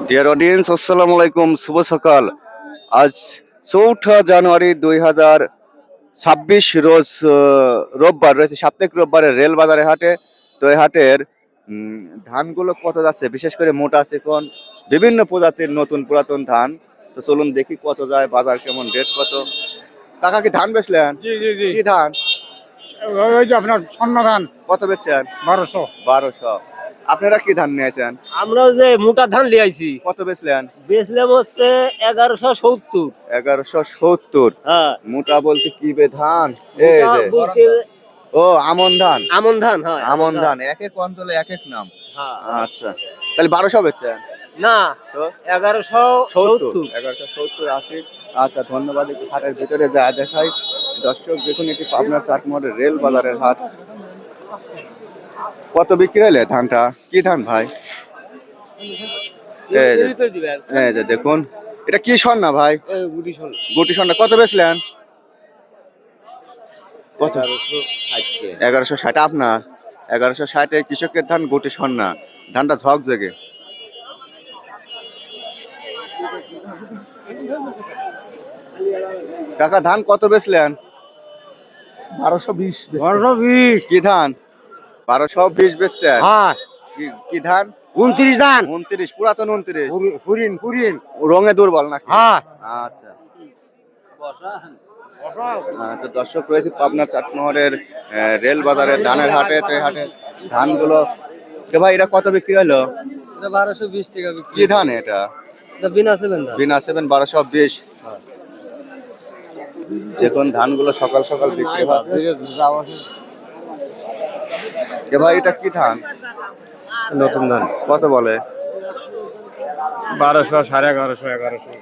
Dear audience, আসসালামু আলাইকুম, শুভ সকাল। আজ 4 জানুয়ারি 2026 রোজ রোববার রয়েছে, সাপ্তাহিক রোববারে রেল বাজারে হাটে। তো এই হাটের ধানগুলো কত যাচ্ছে, বিশেষ করে মোটা চিকন বিভিন্ন প্রজাতির নতুন পুরাতন ধান। তো চলুন দেখি কত যায়, বাজার কেমন, রেট কত। কাকা কি ধান বেচলেন? জি জি জি, কি ধান? ওই যে আপনার স্বর্ণ ধান কত বেচছেন? 1200। 1200। আপনারা কি ধান নিয়েছেন? আমরা যে মোটা ধান লিয়ে আইছি কত বেচলেন? বেচলাম হচ্ছে 1170। 1170। হ্যাঁ, মোটা বলতে কি বে ধান? এই মোটা যে বলতে ও আমন ধান। আমন ধান, হয় আমন ধান এক এক অঞ্চলে এক এক নাম। হ্যাঁ। আচ্ছা, তাহলে 1200 বেচছেন? না, তো 1170। 1170 80। আচ্ছা, ধন্যবাদ। একটু হাটের ভিতরে যা দেখাই। দর্শক দেখুন, এটি পাবনার চাটমোহরের রেল বাজারের হাট। কত বিক্রি হলে ধানটা? কি ধান ভাই? এই যে দেখুন, এটা কি স্বর্ণা ভাই? গুটি স্বর্ণা। কত বেচলেন? কত? 1160। আপনার 1160 কৃষকের ধান, গুটি স্বর্ণা। ধানটা ঝকঝকে। কাকা ধান কত বেচলেন? 1220। 1220। কি ধান? 1220 বেচছেন? হ্যাঁ, কি ধান? 29 ধান। 29, পুরাতন 29। পুরিন। রঙে দুর্বল নাকি? হ্যাঁ। আচ্ছা আচ্ছা, দর্শক রয়েছে পাবনার চাটমোহরের রেল বাজারের ধানের হাটে। তো এই হাটে ধানগুলো কে ভাই, এটা কত বিক্রি হলো? 1220 টাকা বিক্রি। কি ধান এটা? বিনা 7 ধান। বিনা 7, 1220। দেখুন ধানগুলো সকাল সকাল বিক্রি হয়। কে ভাই, এটা কি ধান? নতুন ধান কত বলে? 1200, 1150, 1100।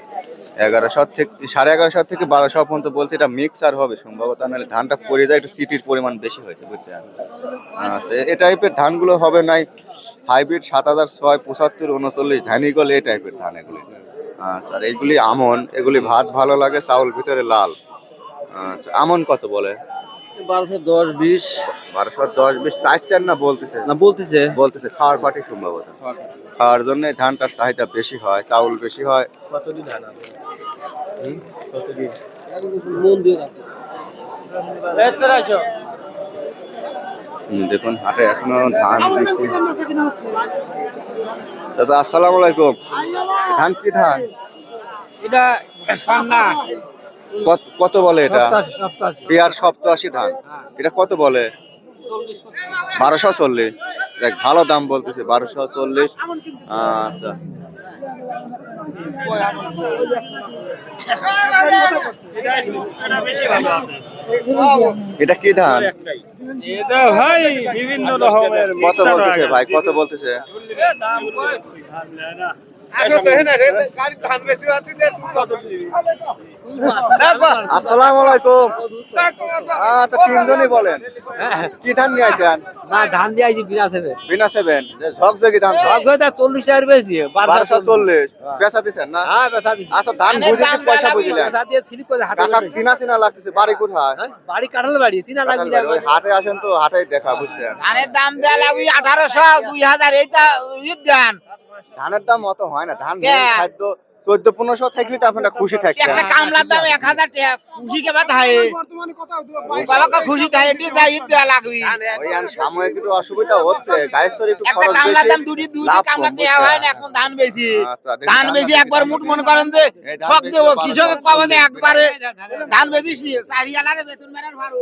1100 থেকে 1150 থেকে 1200 পর্যন্ত বলছে। এটা মিক্সার হবে সম্ভবত, নাহলে ধানটা পড়ে যায়, একটু চিটির পরিমাণ বেশি হয়েছে, বুঝছেন? আচ্ছা, এই টাইপের ধানগুলো হবে নাই হাইব্রিড 7006, 75, 39 ধানিগল, এই টাইপের ধান এগুলি। আচ্ছা, আর এইগুলি আমন, এগুলি ভাত ভালো লাগে, চাউল ভিতরে লাল। আচ্ছা, আমন কত বলে? 1210, 20। 1210, 20 চাইছেন না বলতেছে? না, বলতেছে খাওয়ার পাটি সম্ভবত। খাওয়ার জন্য ধানটার চাহিদা বেশি হয়, চাউল বেশি হয়। কতদিন ধান আছে? কতদিন মন দিয়ে আছে। দেখুন হাটে এখনো ধান দিচ্ছি। দাদা আসসালামু আলাইকুম। ধান কি ধান? এটা স্বর্ণা। কত বলে এটা? বিহার 87 ধান। এটা কত বলে? 1240। দেখ, ভালো দাম বলতেছে, 1240। আচ্ছা, এটা কি ধান? এটা ভাই বিভিন্ন রকমের কত বলতেছে ভাই, কত বলতেছে? আসসালামু আলাইকুম। আচ্ছা, তিনজনই বলেন, কি ধান নিয়ে আসেন? না, ধান দিয়ে আইছি বিনা 7। বিনা 7, ঝকঝকি ধান। 40 টাকার বেচ দিয়ে 1240 বেচা দিচ্ছেন না? হ্যাঁ, বেচা দিছি। আচ্ছা, ধান বুঝে কি পয়সা বুঝলেন? বেচা দিয়ে স্লিপ করে হাতে কাকা বেচছি। চিনা চিনা লাগতেছে, বাড়ি কোথায়? হ্যাঁ, বাড়ি কাটালে বাড়ি চিনা লাগবে না। ওই হাটে আসেন তো, হাটেই দেখা, বুঝছেন? ধানের দাম দেয়া লাগবে 1800, 2000। এইটা ঈদ ধান। ধানের দাম অত হয় না, ধান কে? খাদ্য 1400-1500 থাকলে তো আপনারা খুশি থাকছেন। একটা কামলার দাম 1000 টাকা। খুশি কে বাত হয়? বাবাকে খুশি থাকে, এটি যা ঈদ দেয়া লাগবে। ওই আর সাময়িক একটু অসুবিধা হচ্ছে, গাড়ির তো একটু একটা খরচ কামলার বেশি, দাম দুটি লাভ কামলা কম, দেওয়া বুঝছেন? হয় না, এখন ধান বেশি। আচ্ছা, দেখি ধান বেশি একবার মুঠ মনে করেন যে এই ধান সব বেশি দেবো, 1200 কৃষক পাবো যে একবারে ধান বেশিস নি। চারিয়ালারে বেতন মেরার ভালো।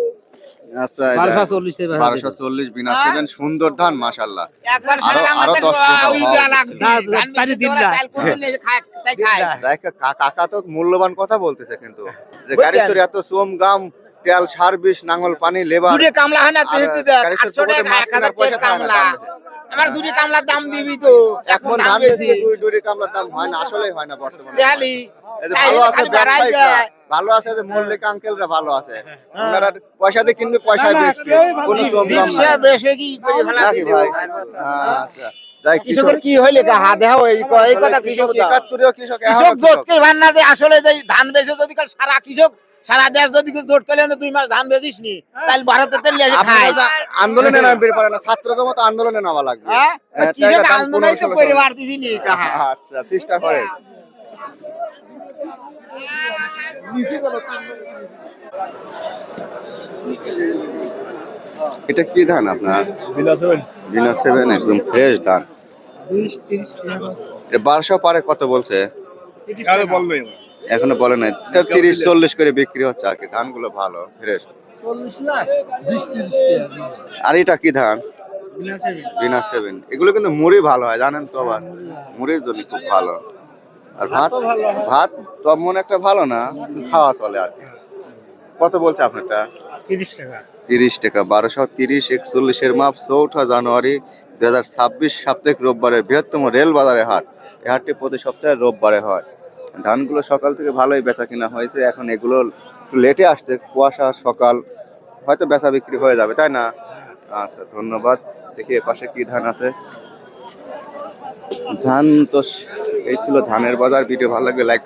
আচ্ছা, 1240 টাকা। 1240 বিনা 7, সুন্দর ধান মাশাআল্লাহ। একবার আরো সারা আরো আমাদের 10 টাকা ওই দেয়া লাগবে। না, ধান তারই বেশি দিন তোরা না। চাল করে দিলে খায়, তাই খায়। দেখ, কাকা তো মূল্যবান কথা বলতেছে, কিন্তু যে বুঝছেন? গাড়ির তোর এত শ্রম গাম, তেল, সার্ভিস, নাঙ্গল, পানি, লেবার, দুটি কামলা হয় না, তুই আর দেখ গাড়ির তো 800 পকেটে টাকা, মাছ 1000 কেনার পয়সা টাকা থাকে না, কামলা। দাম বেশি। আমার দুটি কামলার দাম দিবি তো, এখন এখন দাম ধান বেশি। বেশি, দুই কামলার দাম হয় না, আসলেই হয় না বর্তমানে। দেখালি এই যে ভালো আছে ব্যবসায়ীরা, ভালো আছে যে মল্লিক আঙ্কেলরা ভালো আছে, ওনারা পয়সা দিয়ে কিনবে, পয়সায় বেচবে, কোনো শ্রম দাম ব্যবসা নাই। বেশি কি করে ফেলা নাকি দিবে? ভাই? আচ্ছা, যাই কৃষকের কি হইলে হা দেখাও, এই কথা কৃষক কৃষক 71, কৃষক কৃষক এখনো কৃষক। জোটকে ভান্না যে আসলে যে ধান বেচে যদি কাল সারা কৃষক সারা দেশ যদি কিছু জোট করলে 2 মাস ধান বেচিস নি তাহলে ভারতে তেল নিয়ে এসে খায় আন্দোলনে নামতে পারে না, ছাত্রদের মতো আন্দোলনে নামা লাগবে। হ্যাঁ হ্যাঁ, কৃষক টাকা দাম আন্দোলনই তো 1500 করে বাড়তিছি নি কাহা আচ্ছা, চেষ্টা করে। এটা কি ধান আপনার? বিনা 7 একদম ফ্রেশ ধান। 20-30 টাকা এটা 1200 পারে কত বলছে? আরে বলবেই না। এখনো বলে নাই। 30-40 করে বিক্রি হচ্ছে আর কি, ধানগুলো ভালো ফ্রেশ। 40 লাখ 20-30 টাকা আর এটা কি ধান? বিনা 7। এগুলো কিন্তু মুড়ি ভালো হয় জানেন তো, আবার মুড়ির জন্য খুব ভালো। আর ভাত, ভাত তো মন একটা ভালো না, খাওয়া চলে আর কি। কত বলছে আপনারটা? 30 টাকা। 30 টাকা। 1230 41 এর মাপ। 4 জানুয়ারি 2026 সাপ্তাহিক রোববারের বৃহত্তম রেল বাজারে হাট। এই হাটটি প্রতি সপ্তাহে রোববারে হয়। ধানগুলো সকাল থেকে ভালোই বেচা কিনা হয়েছে, এখন এগুলো একটু লেটে আসছে, কুয়াশা সকাল, হয়তো বেচা বিক্রি হয়ে যাবে, তাই না? আচ্ছা, ধন্যবাদ। দেখি এ পাশে কি ধান আছে। ধান তো এই ছিল ধানের বাজার। ভিডিও ভালো লাগলে লাইক